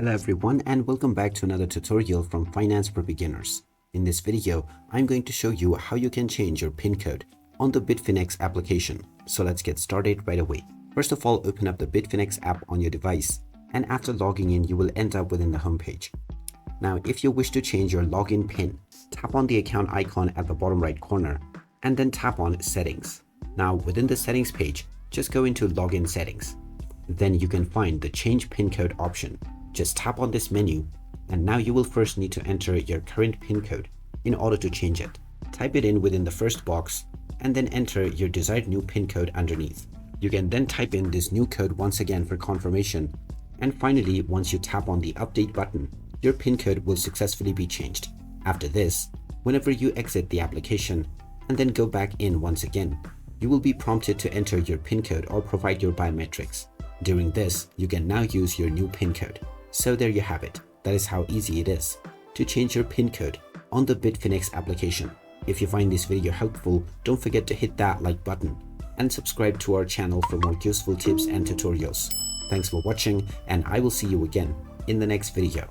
Hello everyone and welcome back to another tutorial from Finance for Beginners. In this video, I'm going to show you how you can change your PIN code on the Bitfinex application. So let's get started right away. First of all, open up the Bitfinex app on your device, and after logging in, you will end up within the homepage. Now, if you wish to change your login PIN, tap on the account icon at the bottom right corner and then tap on Settings. Now, within the settings page, just go into Login Settings. Then you can find the Change PIN code option. Just tap on this menu, and now you will first need to enter your current PIN code in order to change it. Type it in within the first box and then enter your desired new PIN code underneath. You can then type in this new code once again for confirmation, and finally, once you tap on the update button, your PIN code will successfully be changed. After this, whenever you exit the application and then go back in once again, you will be prompted to enter your PIN code or provide your biometrics. During this, you can now use your new PIN code. So there you have it. That is how easy it is to change your PIN code on the Bitfinex application. If you find this video helpful, don't forget to hit that like button and subscribe to our channel for more useful tips and tutorials. Thanks for watching, and I will see you again in the next video.